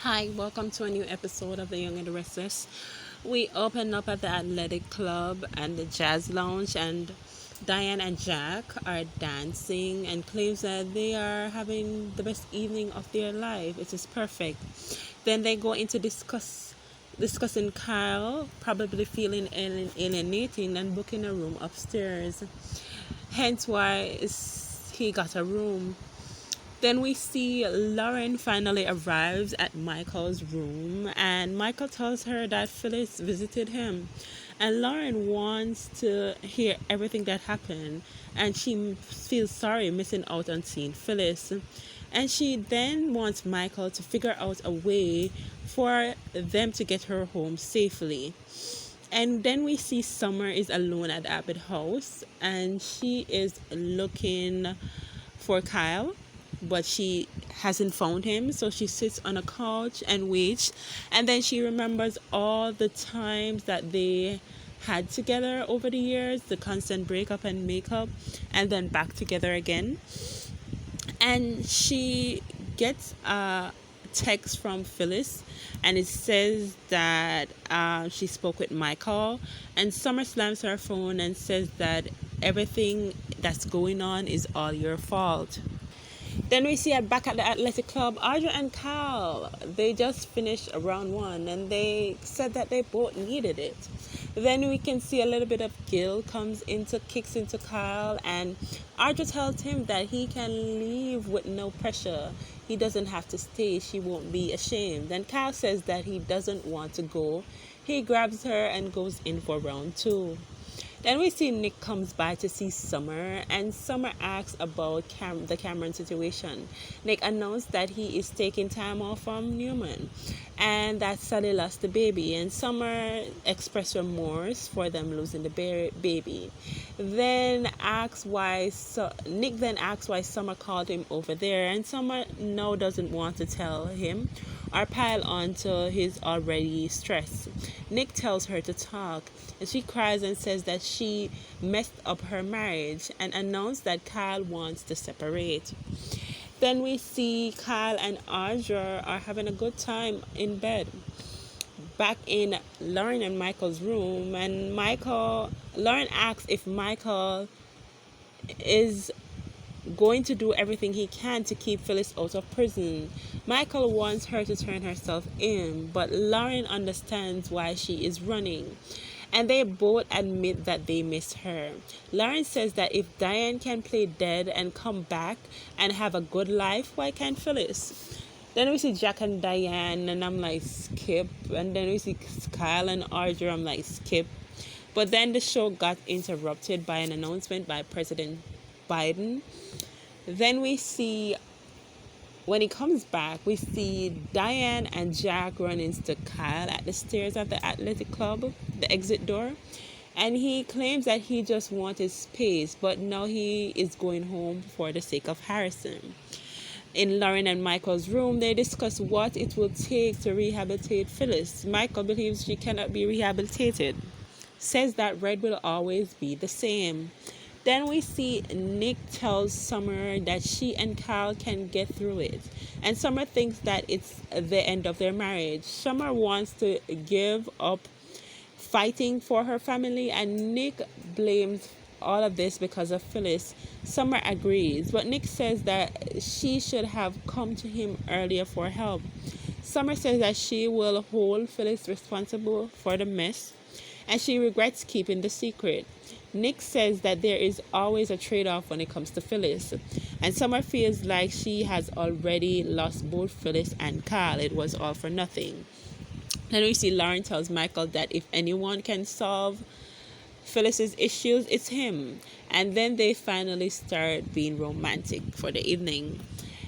Hi, welcome to a new episode of The Young and the Restless. We open up at the athletic club and the jazz lounge, and Diane and Jack are dancing and claims that they are having the best evening of their life. It is perfect. Then they go into discussing Kyle probably feeling alienating and booking a room upstairs. Hence why he got a room. Then we see Lauren finally arrives at Michael's room, and Michael tells her that Phyllis visited him. And Lauren wants to hear everything that happened, and she feels sorry missing out on seeing Phyllis. And she then wants Michael to figure out a way for them to get her home safely. And then we see Summer is alone at Abbott House, and she is looking for Kyle, but she hasn't found him. So she sits on a couch and waits. And then she remembers all the times that they had together over the years, the constant breakup and makeup, and then back together again. And she gets a text from Phyllis, and it says that she spoke with Michael. And Summer slams her phone and says that everything that's going on is all your fault. Then we see it back at the athletic club. Audra and Cal, they just finished round one, and they said that they both needed it. Then we can see a little bit of Gil kicks into Kyle, and Audra tells him that he can leave with no pressure. He doesn't have to stay. She won't be ashamed. And Kyle says that he doesn't want to go. He grabs her and goes in for round two. Then we see Nick comes by to see Summer, and Summer asks about the Cameron situation. Nick announced that he is taking time off from Newman, and that Sally lost the baby, and Summer expressed remorse for them losing the baby. Nick then asks why Summer called him over there, and Summer now doesn't want to tell him or pile on to his already stress. Nick tells her to talk, and she cries and says that she messed up her marriage and announced that Kyle wants to separate. Then we see Kyle and Audra are having a good time in bed back in Lauren and Michael's room, and Lauren asks if Michael is going to do everything he can to keep Phyllis out of prison. Michael wants her to turn herself in, but Lauren understands why she is running. And they both admit that they miss her. Lauren says that if Diane can play dead and come back and have a good life, why can't Phyllis? Then we see Jack and Diane, and I'm like, skip. And then we see Kyle and Audra, I'm like, skip. But then the show got interrupted by an announcement by President Biden. Then we see, when he comes back, we see Diane and Jack run into Kyle at the stairs at the athletic club, the exit door. And he claims that he just wanted space, but now he is going home for the sake of Harrison. In Lauren and Michael's room, they discuss what it will take to rehabilitate Phyllis. Michael believes she cannot be rehabilitated, says that Red will always be the same. Then we see Nick tells Summer that she and Kyle can get through it. And Summer thinks that it's the end of their marriage. Summer wants to give up fighting for her family, and Nick blames all of this because of Phyllis. Summer agrees, but Nick says that she should have come to him earlier for help. Summer says that she will hold Phyllis responsible for the mess, and she regrets keeping the secret. Nick says that there is always a trade-off when it comes to Phyllis, and Summer feels like she has already lost both Phyllis and Kyle. It was all for nothing. Then we see Lauren tells Michael that if anyone can solve Phyllis's issues, it's him. And then they finally start being romantic for the evening.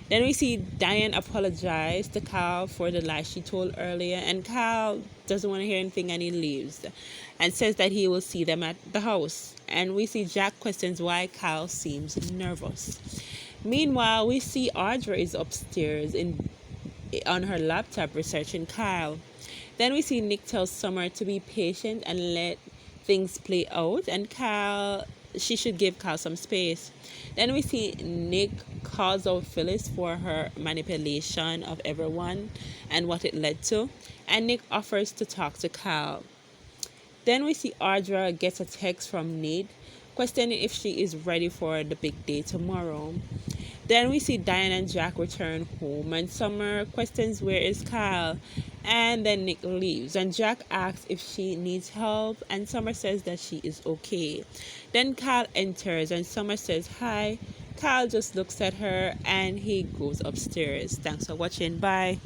Then we see Diane apologize to Kyle for the lie she told earlier, and Kyle doesn't want to hear anything, and he leaves and says that he will see them at the house. And we see Jack questions why Kyle seems nervous. Meanwhile, we see Audra is upstairs on her laptop researching Kyle. Then we see Nick tell Summer to be patient and let things play out, and she should give Kyle some space. Then we see Nick calls out Phyllis for her manipulation of everyone and what it led to, and Nick offers to talk to Cal. Then we see Audra gets a text from Ned questioning if she is ready for the big day tomorrow. Then we see Diane and Jack return home, and Summer questions where is Kyle. And then Nick leaves, and Jack asks if she needs help, and Summer says that she is okay. Then Kyle enters, and Summer says hi. Kyle just looks at her, and he goes upstairs. Thanks for watching. Bye.